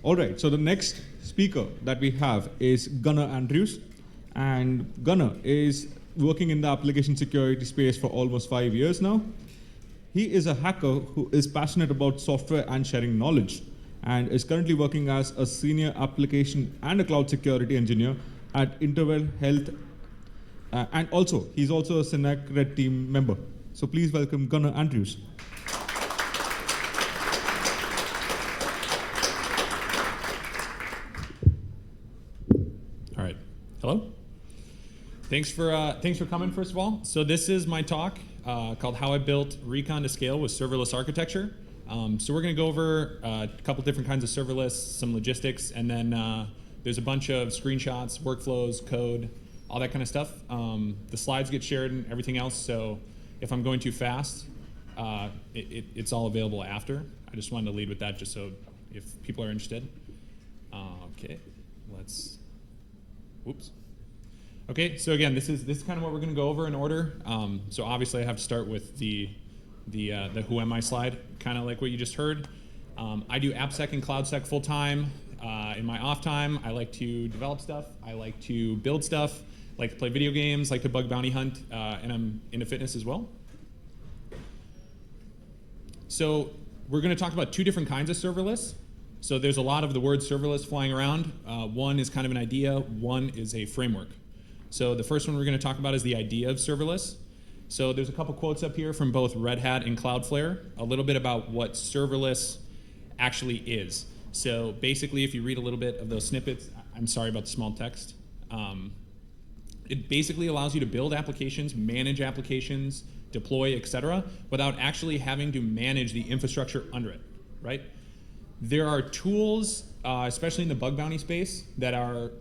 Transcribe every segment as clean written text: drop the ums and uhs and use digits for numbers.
All right, so the next speaker that we have is Gunnar Andrews. And Gunnar is working in the application security space for almost 5 years now. He is a hacker who is passionate about software and sharing knowledge, and is currently working as a senior application and a cloud security engineer at Interval Health. And also, he's also a Synac Red Team member. So please welcome Gunnar Andrews. All right. Hello. Thanks for coming, first of all. So this is my talk called How I Built Recon to Scale with Serverless Architecture. So we're going to go over a couple different kinds of serverless, some logistics, and then there's a bunch of screenshots, workflows, code, all that kind of stuff. The slides get shared and everything else, so if I'm going too fast, it's all available after. I just wanted to lead with that just so if people are interested. Okay, whoops. Okay, so again, this is kind of what we're going to go over in order. So obviously I have to start with the who am I slide, kind of like what you just heard. I do AppSec and CloudSec full time. In my off time, I like to develop stuff. I like to build stuff. Like to play video games. Like to bug bounty hunt, and I'm into fitness as well. So we're going to talk about two different kinds of serverless. So there's a lot of the word serverless flying around. One is kind of an idea. One is a framework. So the first one we're going to talk about is the idea of serverless. So there's a couple quotes up here from both Red Hat and Cloudflare, a little bit about what serverless actually is. So basically, if you read a little bit of those snippets, I'm sorry about the small text. It basically allows you to build applications, manage applications, deploy, etc., without actually having to manage the infrastructure under it, right? There are tools, especially in the bug bounty space, that are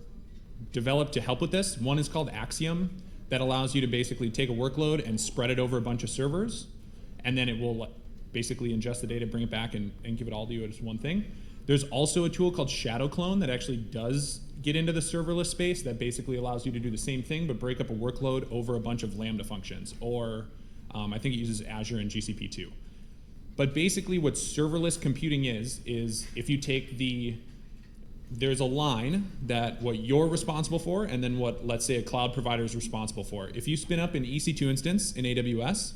developed to help with this. One is called Axiom, that allows you to basically take a workload and spread it over a bunch of servers, and then it will basically ingest the data, bring it back, and give it all to you as one thing. There's also a tool called Shadow Clone that actually does get into the serverless space that basically allows you to do the same thing but break up a workload over a bunch of Lambda functions, or I think it uses Azure and GCP too. But basically what serverless computing is if you take there's a line that what you're responsible for and then what, let's say, a cloud provider is responsible for. If you spin up an EC2 instance in AWS,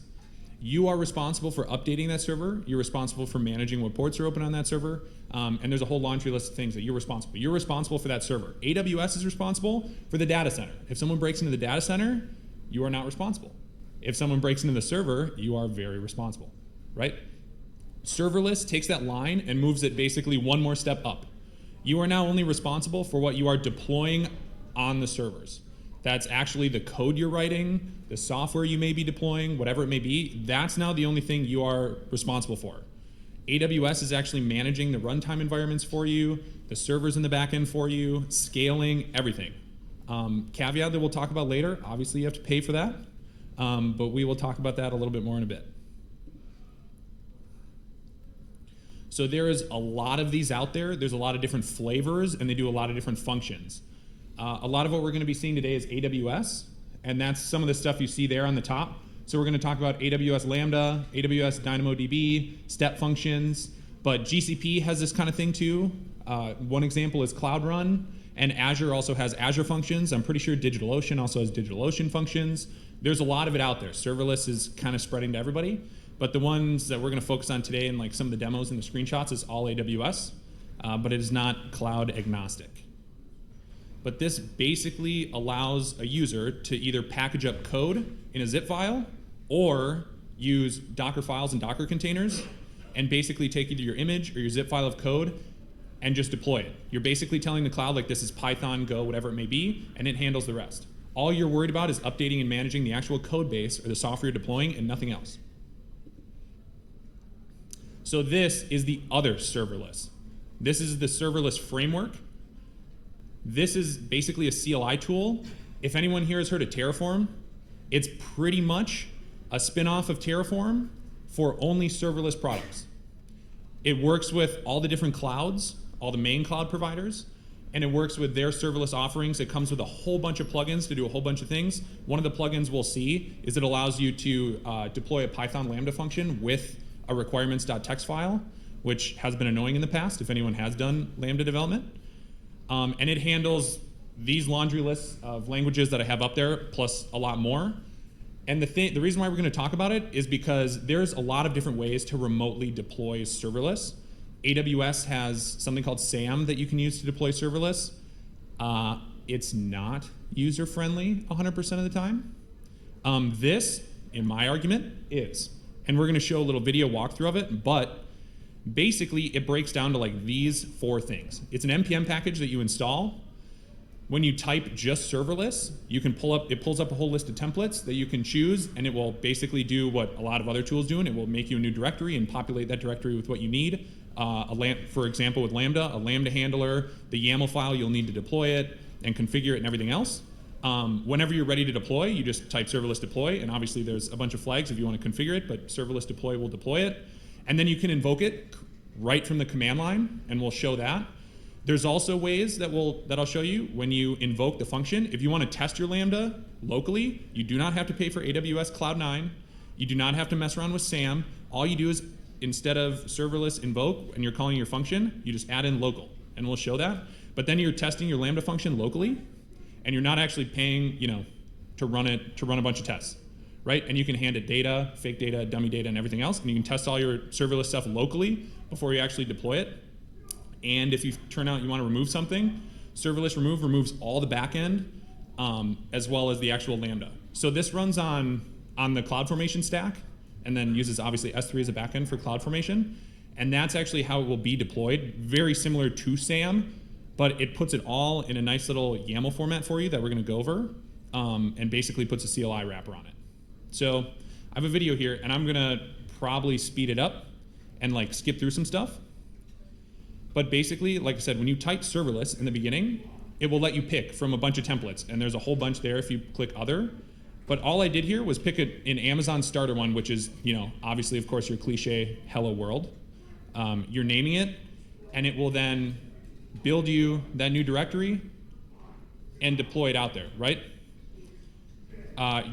you are responsible for updating that server. You're responsible for managing what ports are open on that server. And there's a whole laundry list of things that you're responsible. You're responsible for that server. AWS is responsible for the data center. If someone breaks into the data center, you are not responsible. If someone breaks into the server, you are very responsible, right? Serverless takes that line and moves it basically one more step up. You are now only responsible for what you are deploying on the servers. That's actually the code you're writing, the software you may be deploying, whatever it may be. That's now the only thing you are responsible for. AWS is actually managing the runtime environments for you, the servers in the back end for you, scaling, everything. Caveat that we'll talk about later, obviously you have to pay for that, but we will talk about that a little bit more in a bit. So there is a lot of these out there. There's a lot of different flavors, and they do a lot of different functions. A lot of what we're going to be seeing today is AWS, and that's some of the stuff you see there on the top. So we're going to talk about AWS Lambda, AWS DynamoDB, step functions, but GCP has this kind of thing too. One example is Cloud Run, and Azure also has Azure functions. I'm pretty sure DigitalOcean also has DigitalOcean functions. There's a lot of it out there. Serverless is kind of spreading to everybody. But the ones that we're going to focus on today and like some of the demos and the screenshots is all AWS, but it is not cloud agnostic. But this basically allows a user to either package up code in a zip file or use Docker files and Docker containers and basically take either your image or your zip file of code and just deploy it. You're basically telling the cloud like this is Python, Go, whatever it may be, and it handles the rest. All you're worried about is updating and managing the actual code base or the software you're deploying and nothing else. So this is the other serverless. This is the serverless framework. This is basically a CLI tool. If anyone here has heard of Terraform, it's pretty much a spin-off of Terraform for only serverless products. It works with all the different clouds, all the main cloud providers, and it works with their serverless offerings. It comes with a whole bunch of plugins to do a whole bunch of things. One of the plugins we'll see is it allows you to deploy a Python Lambda function with a requirements.txt file, which has been annoying in the past if anyone has done Lambda development. And it handles these laundry lists of languages that I have up there, plus a lot more. And the reason why we're going to talk about it is because there's a lot of different ways to remotely deploy serverless. AWS has something called SAM that you can use to deploy serverless. It's not user-friendly 100% of the time. This, in my argument, is. And we're going to show a little video walkthrough of it, but basically it breaks down to like these 4 things. It's an NPM package that you install. When you type just serverless, it pulls up a whole list of templates that you can choose, and it will basically do what a lot of other tools do, and it will make you a new directory and populate that directory with what you need. For example, with Lambda, a Lambda handler, the YAML file, you'll need to deploy it and configure it and everything else. Whenever you're ready to deploy, you just type serverless deploy, and obviously there's a bunch of flags if you want to configure it, but serverless deploy will deploy it. And then you can invoke it right from the command line, and we'll show that. There's also ways that I'll show you when you invoke the function. If you want to test your Lambda locally, you do not have to pay for AWS Cloud 9. You do not have to mess around with SAM. All you do is, instead of serverless invoke and you're calling your function, you just add in local, and we'll show that. But then you're testing your Lambda function locally, and you're not actually paying, to run a bunch of tests, right? And you can hand it data, fake data, dummy data, and everything else, and you can test all your serverless stuff locally before you actually deploy it. And if you turn out you want to remove something, serverless remove removes all the backend, as well as the actual Lambda. So this runs on the CloudFormation stack, and then uses obviously S3 as a backend for CloudFormation. And that's actually how it will be deployed, very similar to SAM, but it puts it all in a nice little YAML format for you that we're going to go over, and basically puts a CLI wrapper on it. So I have a video here, and I'm going to probably speed it up and like skip through some stuff. But basically, like I said, when you type serverless in the beginning, it will let you pick from a bunch of templates, and there's a whole bunch there if you click other. But all I did here was pick an Amazon starter one, which is, obviously, of course, your cliche hello world. You're naming it, and it will then build you that new directory and deploy it out there, right?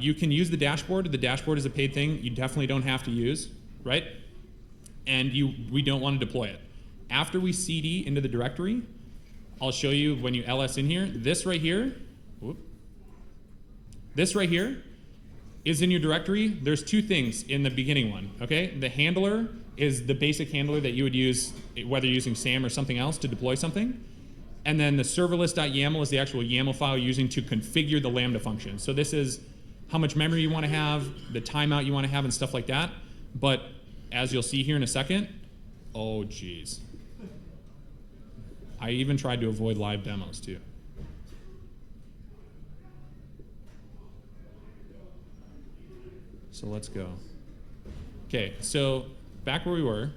You can use the dashboard. The dashboard is a paid thing you definitely don't have to use, right? And we don't want to deploy it. After we cd into the directory, I'll show you when you ls in here. This right here is in your directory. There's 2 things in the beginning one, okay? The handler is the basic handler that you would use, whether you're using SAM or something else, to deploy something. And then the serverless.yaml is the actual YAML file you're using to configure the Lambda function. So this is how much memory you want to have, the timeout you want to have, and stuff like that. But as you'll see here in a second, oh geez. I even tried to avoid live demos too. So let's go. Okay, so back where we were.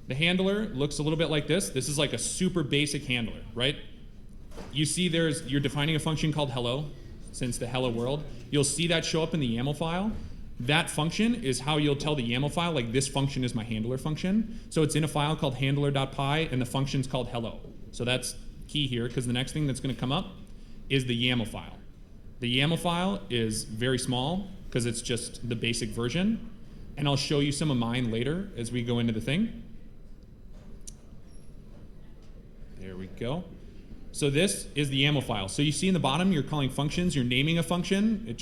The handler looks a little bit like this. This is like a super basic handler, right? You see you're defining a function called hello, since the hello world. You'll see that show up in the YAML file. That function is how you'll tell the YAML file, like this function is my handler function. So it's in a file called handler.py, and the function's called hello. So that's key here, because the next thing that's going to come up is the YAML file. The YAML file is very small, because it's just the basic version. And I'll show you some of mine later as we go into the thing. There we go. So this is the YAML file. So you see in the bottom, you're calling functions, you're naming a function.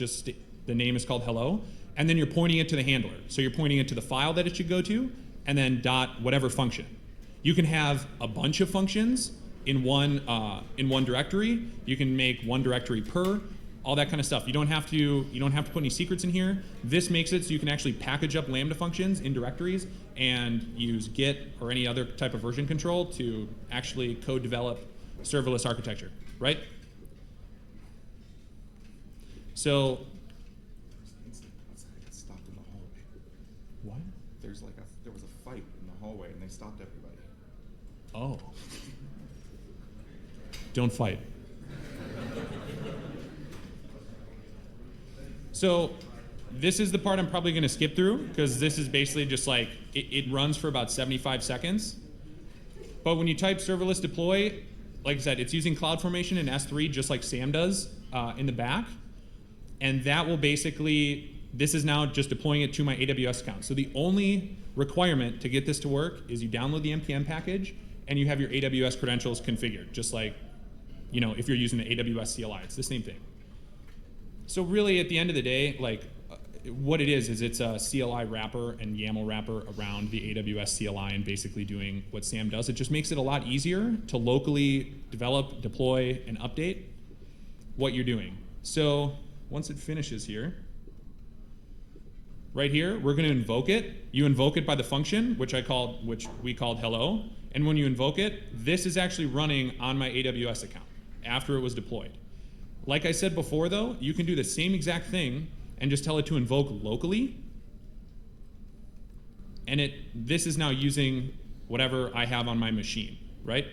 The name is called hello. And then you're pointing it to the handler. So you're pointing it to the file that it should go to, and then dot whatever function. You can have a bunch of functions in one directory. You can make one directory per, all that kind of stuff. You don't have to put any secrets in here. This makes it so you can actually package up Lambda functions in directories and use Git or any other type of version control to actually code develop serverless architecture, right? So what? There was a fight in the hallway, and they stopped everybody. Oh. Don't fight. So this is the part I'm probably going to skip through, because this is basically just like, it runs for about 75 seconds. But when you type serverless deploy, like I said, it's using CloudFormation and S3 just like SAM does in the back. And that will basically this is now just deploying it to my AWS account. So the only requirement to get this to work is you download the npm package and you have your AWS credentials configured, just like, you know, if you're using the AWS CLI, it's the same thing. So really, at the end of the day, like, what it is it's a CLI wrapper and YAML wrapper around the AWS CLI and basically doing what SAM does. It just makes it a lot easier to locally develop, deploy, and update what you're doing. So once it finishes here, right here, we're going to invoke it. You invoke it by the function, which we called hello. And when you invoke it, this is actually running on my AWS account after it was deployed. Like I said before, though, you can do the same exact thing and just tell it to invoke locally. And this is now using whatever I have on my machine, right?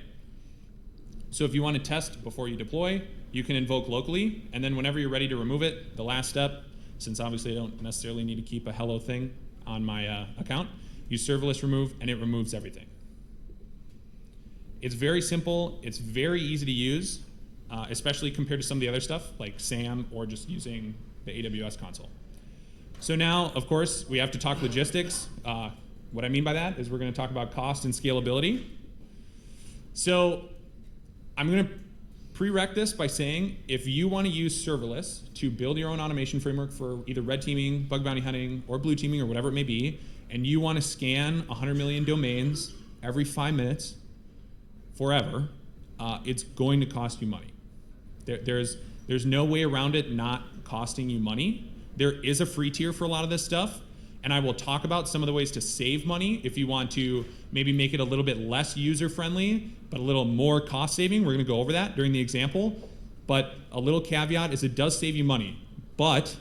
So if you want to test before you deploy, you can invoke locally, and then whenever you're ready to remove it, the last step, since obviously I don't necessarily need to keep a hello thing on my account, use serverless remove, and it removes everything. It's very simple, it's very easy to use, especially compared to some of the other stuff like SAM or just using the AWS console. So now, of course, we have to talk logistics. What I mean by that is we're going to talk about cost and scalability. So I'm going to prereq this by saying if you want to use serverless to build your own automation framework for either red teaming, bug bounty hunting, or blue teaming, or whatever it may be, and you want to scan 100 million domains every 5 minutes forever, it's going to cost you money. There's no way around it not costing you money. There is a free tier for a lot of this stuff, and I will talk about some of the ways to save money if you want to maybe make it a little bit less user-friendly, but a little more cost-saving. We're going to go over that during the example. But a little caveat is it does save you money. But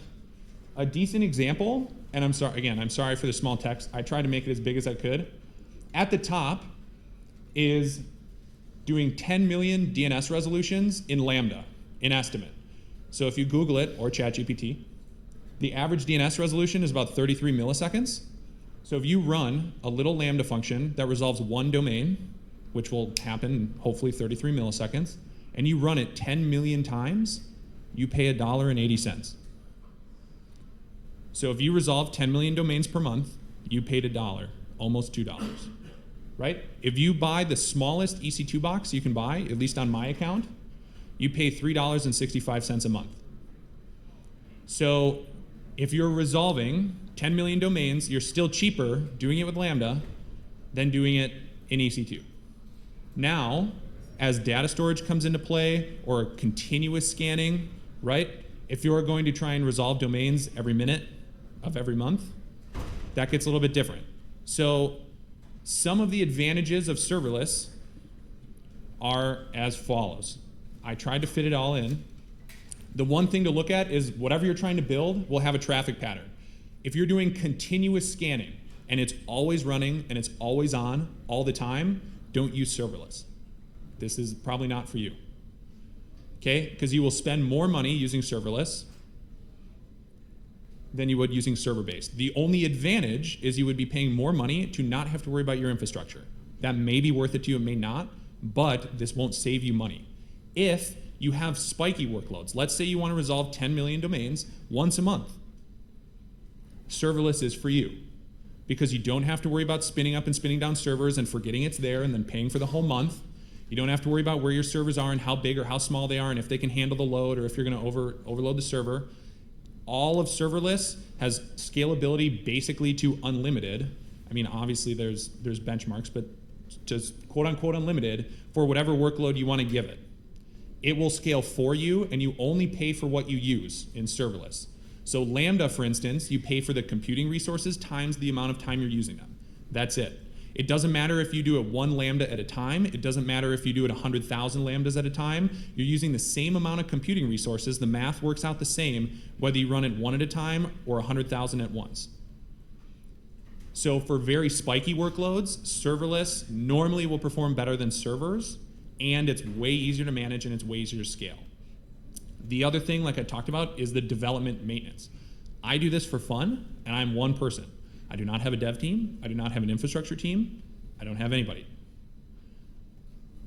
a decent example, and I'm sorry for the small text. I tried to make it as big as I could. At the top is doing 10 million DNS resolutions in Lambda, in estimate. So if you Google it, or ChatGPT, the average DNS resolution is about 33 milliseconds. So if you run a little Lambda function that resolves one domain, which will happen in hopefully 33 milliseconds, and you run it 10 million times, you pay $1.80. So if you resolve 10 million domains per month, you paid $1, almost $2, right? If you buy the smallest EC2 box you can buy, at least on my account, you pay $3.65 a month. So if you're resolving 10 million domains, you're still cheaper doing it with Lambda than doing it in EC2. Now, as data storage comes into play or continuous scanning, right? If you're going to try and resolve domains every minute of every month, that gets a little bit different. So some of the advantages of serverless are as follows. I tried to fit it all in. The one thing to look at is whatever you're trying to build will have a traffic pattern. If you're doing continuous scanning and it's always running and it's always on all the time, don't use serverless. This is probably not for you. Okay? Because you will spend more money using serverless than you would using server-based. The only advantage is you would be paying more money to not have to worry about your infrastructure. That may be worth it to you, it may not, but this won't save you money. If you have spiky workloads, let's say you want to resolve 10 million domains once a month, serverless is for you because you don't have to worry about spinning up and spinning down servers and forgetting it's there and then paying for the whole month. You don't have to worry about where your servers are and how big or how small they are and if they can handle the load or if you're going to overload the server. All of serverless has scalability basically to unlimited. I mean, obviously there's benchmarks, but just quote unquote unlimited for whatever workload you want to give it. It will scale for you and you only pay for what you use in serverless. So Lambda, for instance, you pay for the computing resources times the amount of time you're using them. That's it. It doesn't matter if you do it 1 Lambda at a time. It doesn't matter if you do it 100,000 Lambdas at a time. You're using the same amount of computing resources. The math works out the same whether you run it 1 at a time or 100,000 at once. So for very spiky workloads, serverless normally will perform better than servers, and it's way easier to manage and it's way easier to scale. The other thing, like I talked about, is the development maintenance. I do this for fun, and I'm one person. I do not have a dev team. I do not have an infrastructure team. I don't have anybody.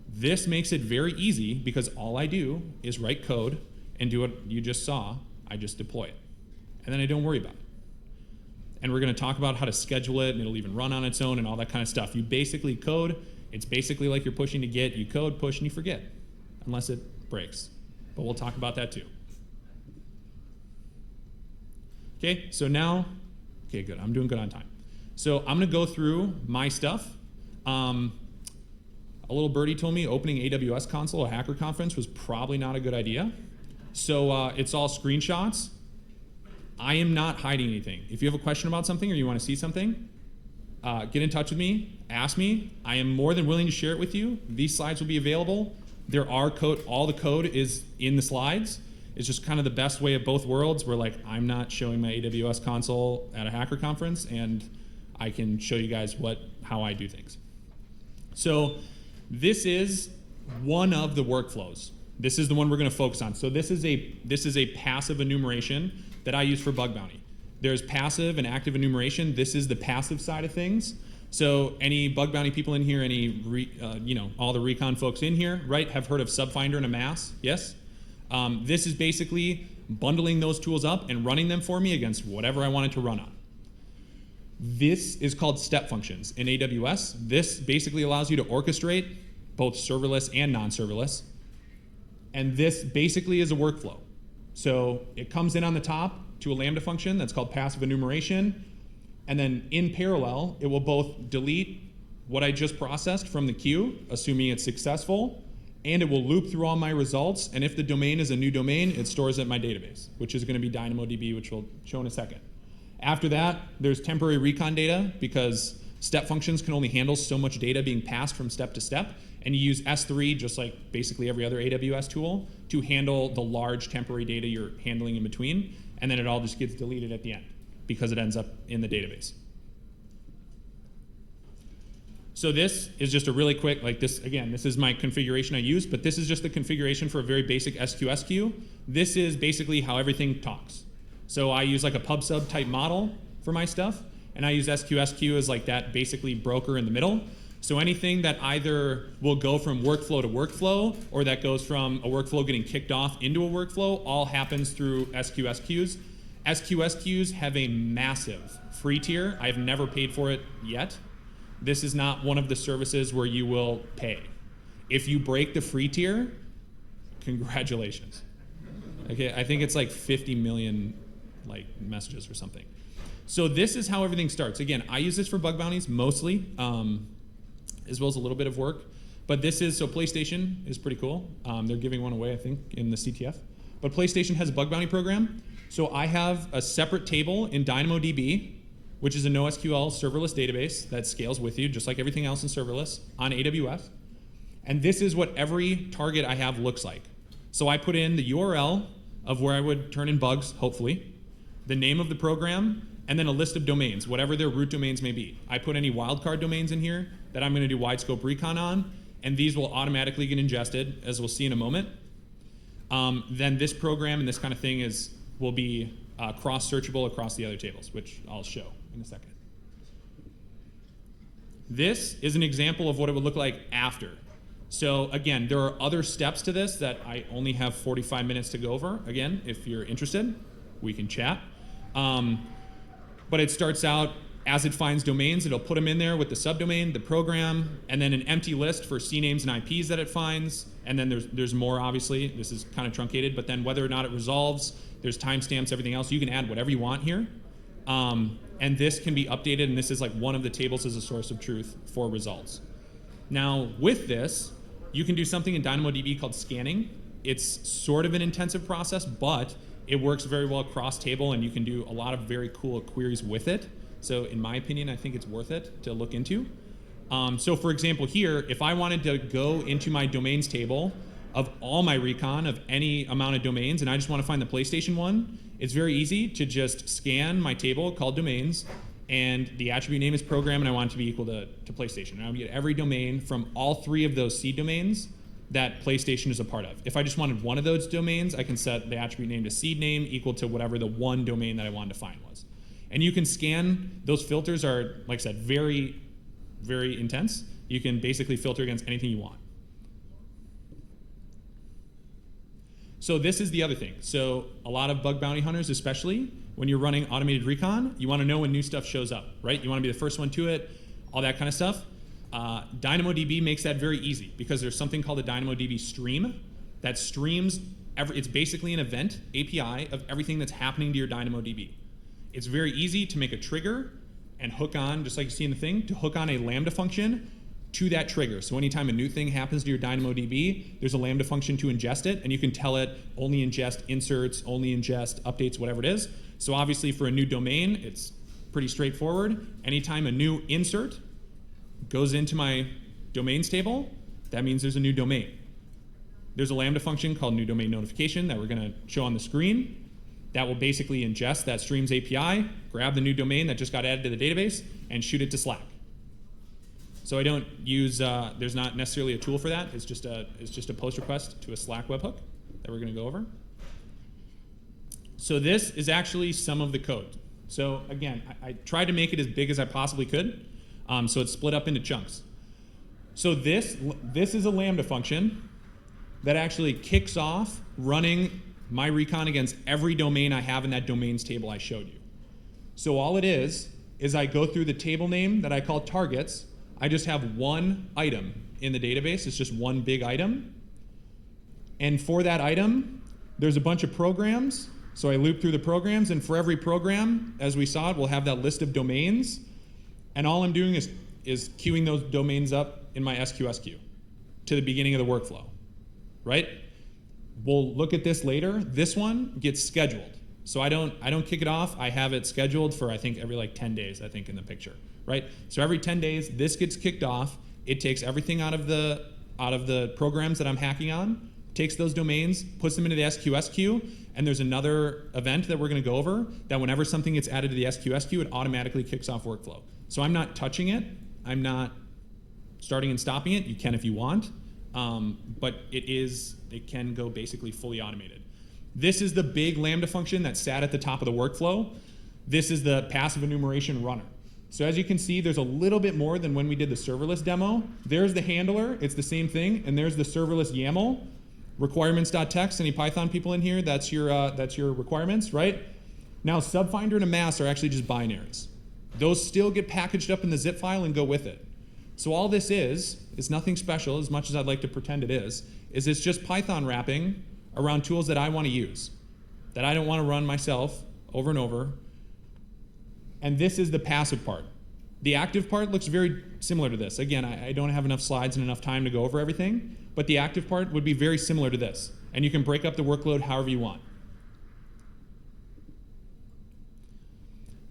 This makes it very easy because all I do is write code and do what you just saw. I just deploy it. And then I don't worry about it. and we're going to talk about how to schedule it, and it'll even run on its own and all that kind of stuff. You basically code. It's basically like you're pushing to Git. You code, push, and you forget, unless it breaks. But we'll talk about that too. Okay, so now, okay, good. I'm doing good on time. So I'm going to go through my stuff. A little birdie told me opening AWS console at Hacker Conference was probably not a good idea. So it's all screenshots. I am not hiding anything. If you have a question about something or you want to see something, get in touch with me, ask me. I am more than willing to share it with you. These slides will be available. There are code, all the code is in the slides. It's just kind of the best way of both worlds where like I'm not showing my AWS console at a Hacker Conference, and I can show you guys how I do things. So this is one of the workflows. This is the one we're going to focus on. So this is a passive enumeration that I use for bug bounty. There's passive and active enumeration. This is the passive side of things. So any bug bounty people in here, all the Recon folks in here, right, have heard of Subfinder and Amass? Yes? This is basically bundling those tools up and running them for me against whatever I wanted to run on. This is called step functions in AWS. This basically allows you to orchestrate both serverless and non-serverless. And this basically is a workflow. So it comes in on the top to a Lambda function that's called passive enumeration. And then in parallel, it will both delete what I just processed from the queue, assuming it's successful, and it will loop through all my results. And if the domain is a new domain, it stores it in my database, which is going to be DynamoDB, which we'll show in a second. After that, there's temporary recon data because step functions can only handle so much data being passed from step to step. And you use S3, just like basically every other AWS tool, to handle the large temporary data you're handling in between. And then it all just gets deleted at the end because it ends up in the database. So this is just a really quick, like this, again, this is my configuration I use, but this is just the configuration for a very basic SQS queue. This is basically how everything talks. So I use like a pub sub type model for my stuff, and I use SQSQ as like that basically broker in the middle. So anything that either will go from workflow to workflow, or that goes from a workflow getting kicked off into a workflow, all happens through SQSQs. SQSQs have a massive free tier. I've never paid for it yet. This is not one of the services where you will pay. If you break the free tier, congratulations. Okay, I think it's like 50 million messages or something. So this is how everything starts. Again, I use this for bug bounties mostly, as well as a little bit of work. But this is, so PlayStation is pretty cool. They're giving one away, I think, in the CTF. But PlayStation has a bug bounty program. So I have a separate table in DynamoDB, which is a NoSQL serverless database that scales with you, just like everything else in serverless, on AWS. And this is what every target I have looks like. So I put in the URL of where I would turn in bugs, hopefully, the name of the program, and then a list of domains, whatever their root domains may be. I put any wildcard domains in here that I'm going to do wide scope recon on, and these will automatically get ingested, as we'll see in a moment. Then this program and this kind of thing will be cross-searchable across the other tables, which I'll show in a second. This is an example of what it would look like after. So again, there are other steps to this that I only have 45 minutes to go over. Again, if you're interested, we can chat. But it starts out as it finds domains, it'll put them in there with the subdomain, the program, and then an empty list for CNAMEs and IPs that it finds. And then there's more, obviously. This is kind of truncated, but then whether or not it resolves, there's timestamps, everything else. You can add whatever you want here. And this can be updated, and this is like one of the tables as a source of truth for results. Now, with this, you can do something in DynamoDB called scanning. It's sort of an intensive process, but it works very well across table, and you can do a lot of very cool queries with it. So in my opinion, I think it's worth it to look into. So for example here, if I wanted to go into my domains table of all my recon of any amount of domains, and I just want to find the PlayStation one, it's very easy to just scan my table called domains, and the attribute name is program, and I want it to be equal to PlayStation. And I would get every domain from all three of those seed domains that PlayStation is a part of. If I just wanted one of those domains, I can set the attribute name to seed name equal to whatever the one domain that I wanted to find was. And you can scan, those filters are, like I said, very, very intense. You can basically filter against anything you want. So this is the other thing. So a lot of bug bounty hunters, especially when you're running automated recon, you want to know when new stuff shows up, right? You want to be the first one to it, all that kind of stuff. DynamoDB makes that very easy because there's something called a DynamoDB stream that streams, it's basically an event API of everything that's happening to your DynamoDB. It's very easy to make a trigger and hook on, just like you see in the thing, to hook on a Lambda function to that trigger. So anytime a new thing happens to your DynamoDB, there's a Lambda function to ingest it, and you can tell it only ingest inserts, only ingest updates, whatever it is. So obviously for a new domain, it's pretty straightforward. Anytime a new insert goes into my domains table, that means there's a new domain. There's a Lambda function called new domain notification that we're going to show on the screen that will basically ingest that streams API, grab the new domain that just got added to the database, and shoot it to Slack. So I don't use, there's not necessarily a tool for that. It's just a post request to a Slack webhook that we're going to go over. So this is actually some of the code. So again, I tried to make it as big as I possibly could. So it's split up into chunks. So this is a Lambda function that actually kicks off running my recon against every domain I have in that domains table I showed you. So all it is I go through the table name that I call targets. I just have one item in the database. It's just one big item. And for that item, there's a bunch of programs. So I loop through the programs, and for every program, as we saw it, we'll have that list of domains. And all I'm doing is queuing those domains up in my SQS queue to the beginning of the workflow, right? We'll look at this later. This one gets scheduled. So I don't kick it off. I have it scheduled for, I think, every like 10 days, I think, in the picture, right? So every 10 days, this gets kicked off. It takes everything out of the programs that I'm hacking on, takes those domains, puts them into the SQS queue, and there's another event that we're going to go over that whenever something gets added to the SQS queue, it automatically kicks off workflow. So I'm not touching it. I'm not starting and stopping it. You can if you want, but it can go basically fully automated. This is the big Lambda function that sat at the top of the workflow. This is the passive enumeration runner. So as you can see, there's a little bit more than when we did the serverless demo. There's the handler, it's the same thing, and there's the serverless YAML. Requirements.txt, any Python people in here? That's your requirements, right? Now subfinder and amass are actually just binaries. Those still get packaged up in the zip file and go with it. So all this is nothing special, as much as I'd like to pretend it is it's just Python wrapping around tools that I want to use, that I don't want to run myself over and over. And this is the passive part. The active part looks very similar to this. Again, I don't have enough slides and enough time to go over everything, but the active part would be very similar to this. And you can break up the workload however you want.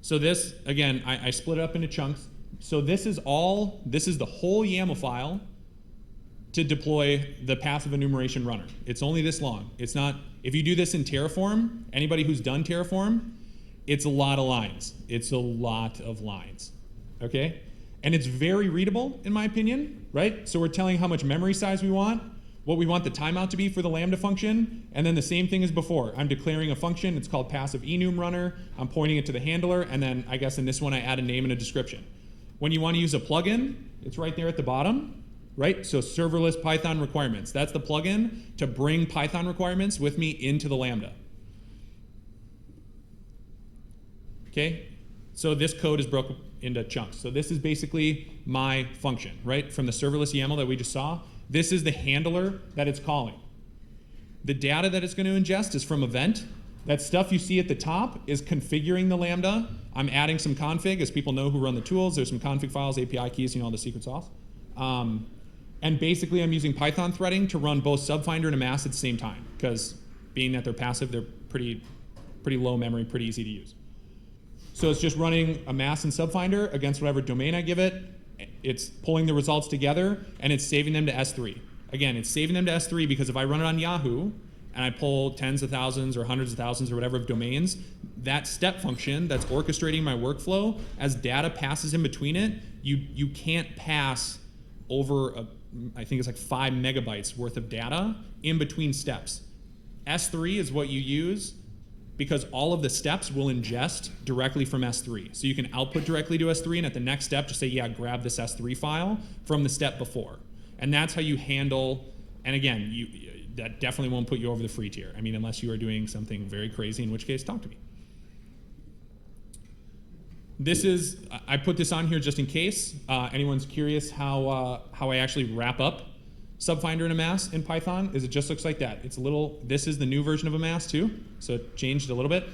So this, again, I split it up into chunks. So this is the whole YAML file to deploy the passive enumeration runner. It's only this long. It's not, if you do this in Terraform, anybody who's done Terraform, it's a lot of lines. It's a lot of lines, okay? And it's very readable, in my opinion, right? So we're telling how much memory size we want, what we want the timeout to be for the Lambda function, and then the same thing as before. I'm declaring a function. It's called passive enum runner. I'm pointing it to the handler, and then I guess in this one I add a name and a description. When you want to use a plugin, it's right there at the bottom, right? So serverless Python requirements. That's the plugin to bring Python requirements with me into the Lambda. Okay? So this code is broken into chunks. So this is basically my function, right? From the serverless YAML that we just saw. This is the handler that it's calling. The data that it's going to ingest is from event. That stuff you see at the top is configuring the Lambda. I'm adding some config, as people know who run the tools. There's some config files, API keys, all the secret sauce. And basically, I'm using Python threading to run both subfinder and amass at the same time, because being that they're passive, they're pretty low memory, pretty easy to use. So it's just running amass and subfinder against whatever domain I give it. It's pulling the results together, and it's saving them to S3. Again, it's saving them to S3 because if I run it on Yahoo, and I pull tens of thousands or hundreds of thousands or whatever of domains, that step function that's orchestrating my workflow, as data passes in between it, you can't pass over, I think it's like 5 megabytes worth of data in between steps. S3 is what you use because all of the steps will ingest directly from S3. So you can output directly to S3, and at the next step, just say, yeah, grab this S3 file from the step before. And that's how you handle, and again, that definitely won't put you over the free tier. I mean, unless you are doing something very crazy, in which case, talk to me. This is, I put this on here just in case anyone's curious how I actually wrap up subfinder in a mass in Python. Is it just looks like that. It's a little, this is the new version of a mass too, so it changed a little bit.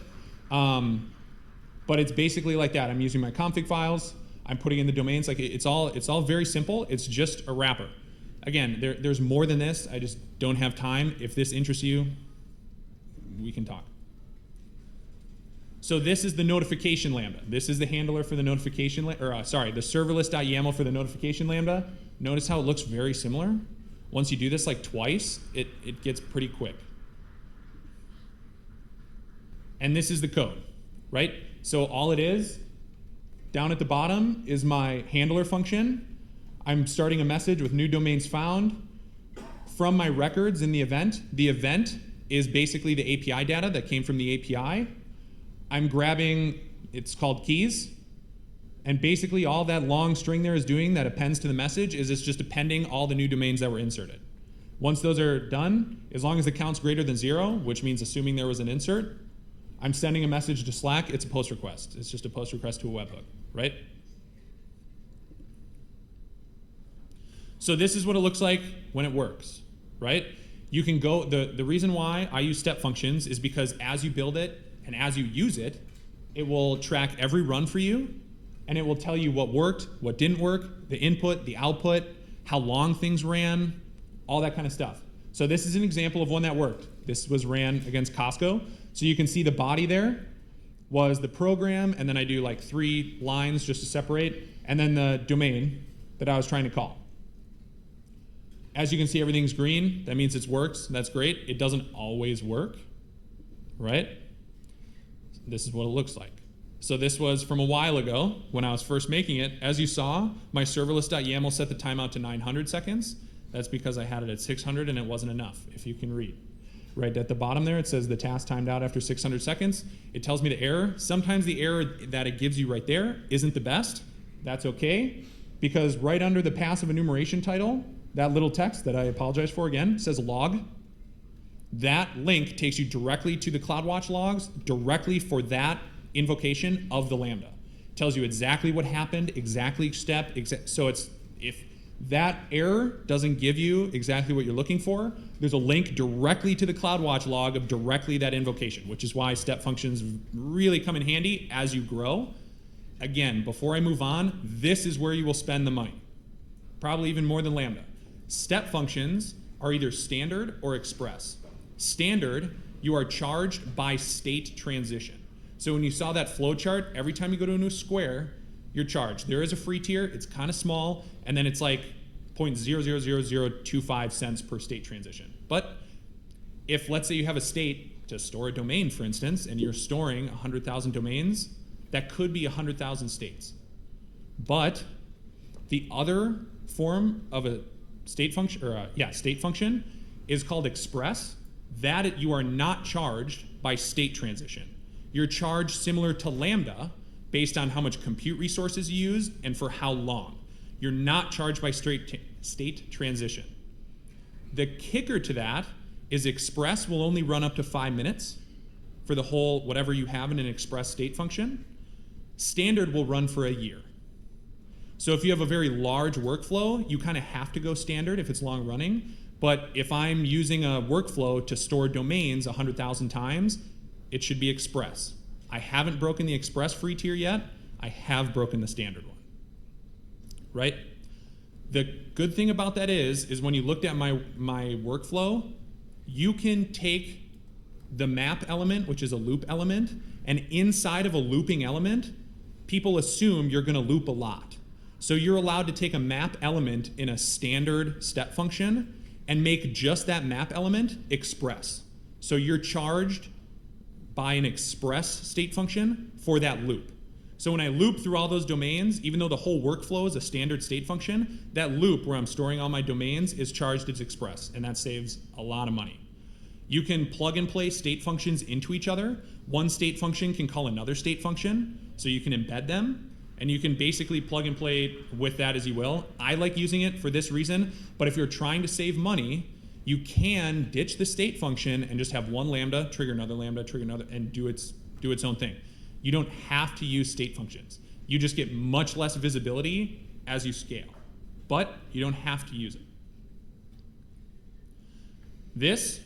But it's basically like that. I'm using my config files. I'm putting in the domains. Like it's all very simple. It's just a wrapper. Again, there's more than this. I just don't have time. If this interests you, we can talk. So this is the notification lambda. This is the handler for the notification, the serverless.yaml for the notification lambda. Notice how it looks very similar. Once you do this like twice, it gets pretty quick. And this is the code, right? So all it is, down at the bottom is my handler function. I'm starting a message with new domains found. From my records in the event is basically the API data that came from the API. I'm grabbing, it's called keys, and basically all that long string there is doing that appends to the message is it's just appending all the new domains that were inserted. Once those are done, as long as the count's greater than 0, which means assuming there was an insert, I'm sending a message to Slack, it's a post request. It's just a post request to a webhook, right? So this is what it looks like when it works, right? You can go, the reason why I use step functions is because as you build it, and as you use it, it will track every run for you, and it will tell you what worked, what didn't work, the input, the output, how long things ran, all that kind of stuff. So this is an example of one that worked. This was ran against Costco. So you can see the body there was the program, and then I do like 3 lines just to separate, and then the domain that I was trying to call. As you can see, everything's green. That means it works. That's great. It doesn't always work, right? This is what it looks like. So this was from a while ago when I was first making it. As you saw, my serverless.yaml set the timeout to 900 seconds. That's because I had it at 600 and it wasn't enough, if you can read. Right at the bottom there, it says the task timed out after 600 seconds. It tells me the error. Sometimes the error that it gives you right there isn't the best. That's okay, because right under the passive enumeration title, that little text that I apologize for again, says log. That link takes you directly to the CloudWatch logs, directly for that invocation of the Lambda. It tells you exactly what happened, exactly step, so it's, if that error doesn't give you exactly what you're looking for, there's a link directly to the CloudWatch log of directly that invocation, which is why step functions really come in handy as you grow. Again, before I move on, this is where you will spend the money. Probably even more than Lambda. Step functions are either standard or express. Standard, you are charged by state transition. So when you saw that flow chart, every time you go to a new square, you're charged. There is a free tier, it's kind of small, and then it's like 0.000025 cents per state transition. But if, let's say you have a state to store a domain, for instance, and you're storing 100,000 domains, that could be 100,000 states. But the other form of a state function, state function is called express. That you are not charged by state transition. You're charged similar to Lambda based on how much compute resources you use and for how long. You're not charged by state transition. The kicker to that is express will only run up to 5 minutes for the whole whatever you have in an express state function. Standard will run for a year. So if you have a very large workflow, you kind of have to go standard if it's long running. But if I'm using a workflow to store domains 100,000 times, it should be express. I haven't broken the express free tier yet. I have broken the standard one, right? The good thing about that is when you looked at my workflow, you can take the map element, which is a loop element, and inside of a looping element, people assume you're going to loop a lot. So you're allowed to take a map element in a standard step function and make just that map element express. So you're charged by an express state function for that loop. So when I loop through all those domains, even though the whole workflow is a standard state function, that loop where I'm storing all my domains is charged as express, and that saves a lot of money. You can plug and play state functions into each other. One state function can call another state function, so you can embed them, and you can basically plug and play with that as you will. I like using it for this reason, but if you're trying to save money You can ditch the state function and just have one Lambda, trigger another, and do its own thing. You don't have to use state functions. You just get much less visibility as you scale, but you don't have to use it. This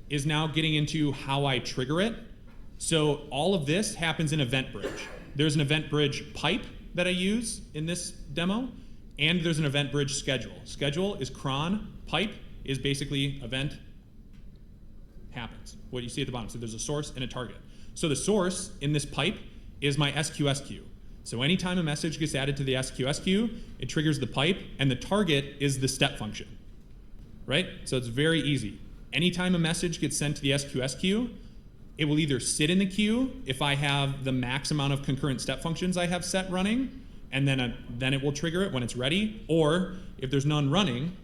is now getting into how I trigger it. So all of this happens in Event Bridge. There's an Event Bridge pipe that I use in this demo, and there's an Event Bridge schedule. Schedule is cron, pipe is basically event happens, what you see at the bottom. So there's a source and a target. So the source in this pipe is my SQS queue. So anytime a message gets added to the SQS queue, it triggers the pipe, and the target is the step function, right? So it's very easy. Anytime a message gets sent to the SQS queue, it will either sit in the queue if I have the max amount of concurrent step functions I have set running, and then it will trigger it when it's ready, or if there's none running,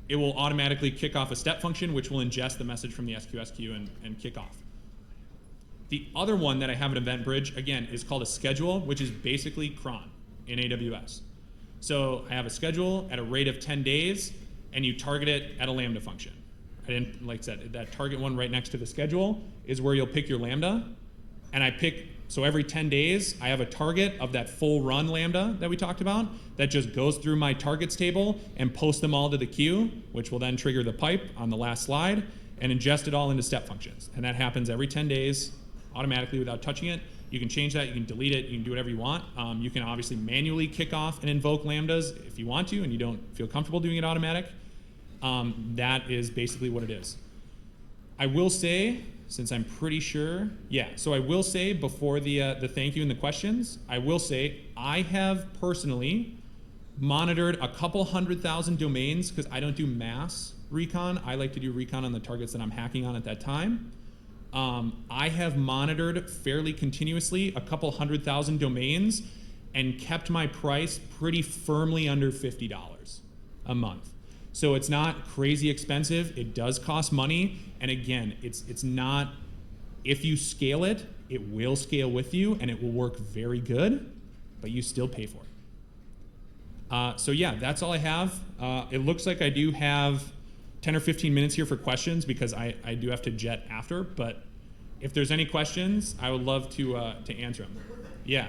it will automatically kick off a step function, which will ingest the message from the SQS queue and kick off. The other one that I have in Event Bridge, again, is called a schedule, which is basically cron in AWS. So I have a schedule at a rate of 10 days, and you target it at a Lambda function. I didn't, like I said, that target one right next to the schedule is where you'll pick your Lambda. And I pick, so every 10 days, I have a target of that full run Lambda that we talked about that just goes through my targets table and posts them all to the queue, which will then trigger the pipe on the last slide and ingest it all into step functions. And that happens every 10 days automatically without touching it. You can change that, you can delete it, you can do whatever you want. You can obviously manually kick off and invoke Lambdas if you want to and you don't feel comfortable doing it automatic. That is basically what it is. I will say, since I'm pretty sure, so I will say before the thank you and the questions, I will say I have personally monitored a couple 100,000 domains because I don't do mass recon. I like to do recon on the targets that I'm hacking on at that time. I have monitored fairly continuously a couple 100,000 domains and kept my price pretty firmly under $50 a month. So it's not crazy expensive. It does cost money. And again, it's not, if you scale it, it will scale with you and it will work very good, but you still pay for it. So yeah, that's all I have. It looks like I do have 10 or 15 minutes here for questions because I do have to jet after, but if there's any questions, I would love to answer them. Yeah.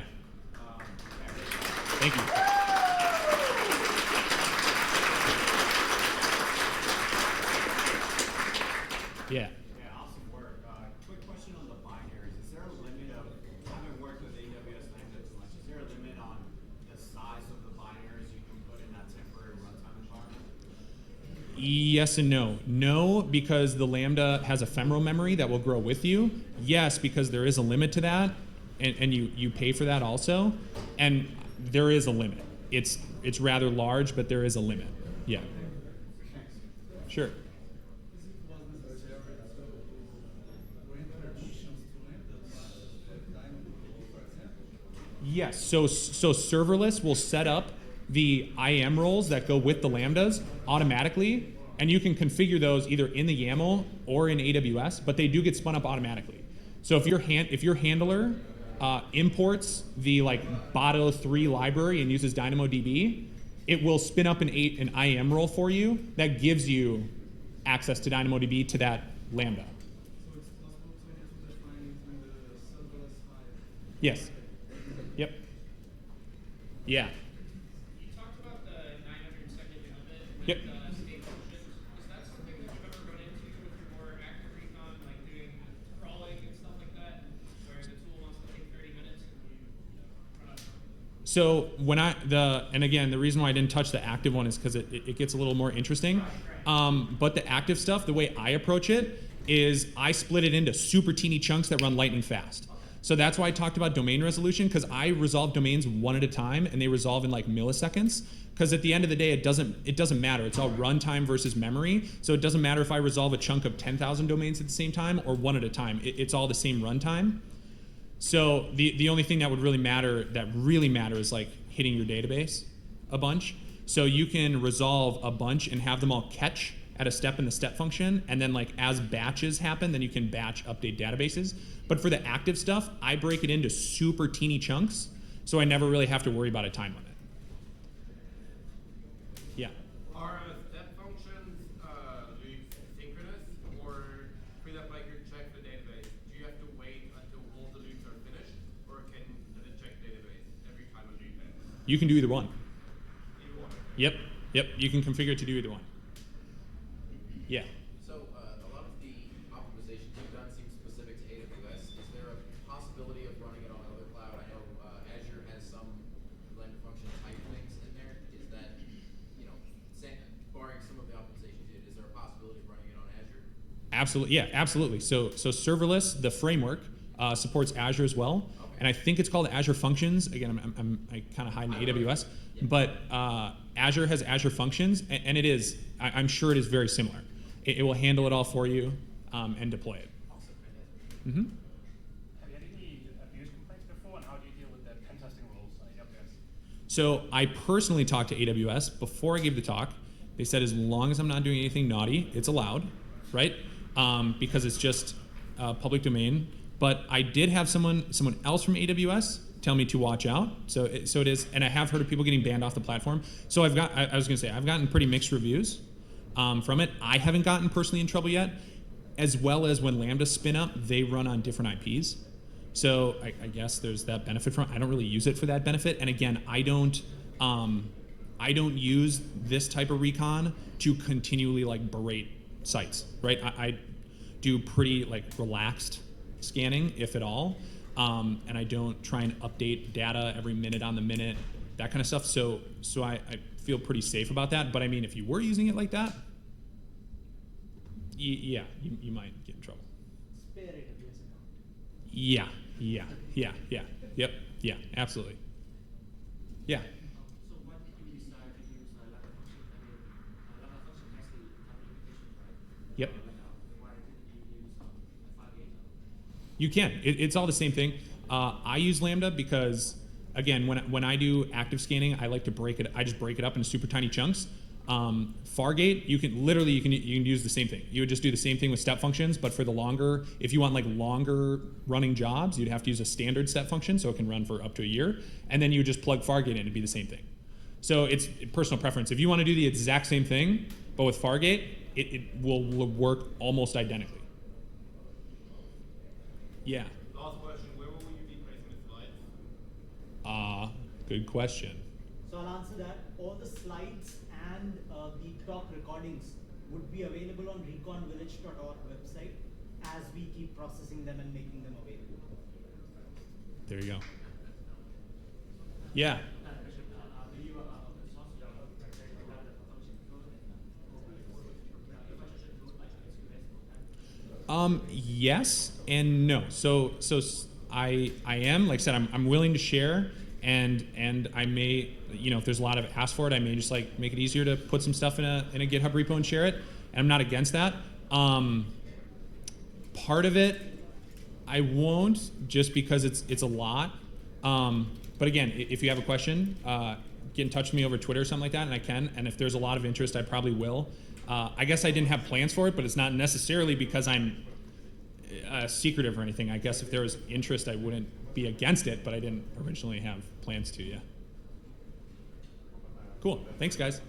Thank you. Yeah. Yeah, awesome work. Quick question on the binaries. Is there a limit of, I haven't worked with AWS Lambda too much, is there a limit on the size of the binaries you can put in that temporary runtime environment? Yes and no. No, because the Lambda has ephemeral memory that will grow with you. Yes, because there is a limit to that, and you pay for that also. And there is a limit. It's rather large, but there is a limit. Yeah. Sure. Yes, so serverless will set up the IAM roles that go with the Lambdas automatically, and you can configure those either in the YAML or in AWS, but they do get spun up automatically. So if your handler imports the like Bado3 library and uses DynamoDB, it will spin up an IAM role for you that gives you access to DynamoDB to that Lambda. So it's possible to define in the serverless file? Yes. Yep. Yeah. You talked about the 900-second limit with Yep. State functions. Is that something that you've ever run into with your more active recon, like doing crawling and stuff like that, where the tool wants to take 30 minutes and you run out of time? So when and again, the reason why I didn't touch the active one is because it gets a little more interesting. But the active stuff, the way I approach it is I split it into super teeny chunks that run lightning fast. So that's why I talked about domain resolution, because I resolve domains one at a time and they resolve in like milliseconds. Because at the end of the day, it doesn't matter. It's all runtime versus memory. So it doesn't matter if I resolve a chunk of 10,000 domains at the same time or one at a time. It's all the same runtime. So the only thing that would really matter, is like hitting your database a bunch. So you can resolve a bunch and have them all catch at a step in the step function, and then like as batches happen, then you can batch update databases. But for the active stuff, I break it into super teeny chunks, so I never really have to worry about a time limit. Yeah. Are step functions You can do either one. Yep, you can configure it to do either one. Yeah. So a lot of the optimizations you've done seem specific to AWS. Is there a possibility of running it on another cloud? I know Azure has some blend function type things in there. Is that, barring some of the optimizations you did, is there a possibility of running it on Azure? Absolutely, yeah, absolutely. So Serverless, the framework, supports Azure as well, and I think it's called Azure Functions. Again, I kind of hide in AWS, but Azure has Azure Functions, and it is. I'm sure it is very similar. It will handle it all for you and deploy it. Mm-hmm. Have you had any abuse complaints before, and how do you deal with the pen testing rules at AWS? So I personally talked to AWS before I gave the talk. They said as long as I'm not doing anything naughty, it's allowed, right? Because it's just public domain. But I did have someone else from AWS tell me to watch out. So it is, and I have heard of people getting banned off the platform. So I was going to say, I've gotten pretty mixed reviews from it. I haven't gotten personally in trouble yet, as well as when Lambda spin up, they run on different IPs. So I guess there's that benefit from it. I don't really use it for that benefit. And again, I don't use this type of recon to continually like berate sites, right? I do pretty like relaxed scanning, if at all, and I don't try and update data every minute on the minute, that kind of stuff. So I feel pretty safe about that. But I mean, if you were using it like that, yeah, you might get in trouble. Spare AWS account. Yeah, absolutely. Yeah. So what did you decide to use Lambda function? I mean, Lambda function has the implications, right? Yep. Why didn't you use Fargate? You can. It's all the same thing. I use Lambda because, again, when I do active scanning, I like to break it. I just break it up into super tiny chunks. Fargate, you can use the same thing. You would just do the same thing with step functions, but for the longer, if you want like longer running jobs, you'd have to use a standard step function, so it can run for up to a year, and then you would just plug Fargate in and be the same thing. So it's personal preference. If you want to do the exact same thing, but with Fargate, it will work almost identically. Yeah. Last question, where will you be placing the slides? Good question. So I'll answer that. All the slides and the talk recordings would be available on reconvillage.org website as we keep processing them and making them available. There you go. Yeah. Yes and no. So I am, like I said, I'm willing to share, and I may, if there's a lot of ask for it, I may just like make it easier to put some stuff in a GitHub repo and share it. And I'm not against that. Part of it, I won't, just because it's a lot. But again, if you have a question, get in touch with me over Twitter or something like that, and I can. And if there's a lot of interest, I probably will. I guess I didn't have plans for it, but it's not necessarily because I'm secretive or anything. I guess if there was interest, I wouldn't be against it, but I didn't originally have plans to, yeah. Cool. Thanks, guys.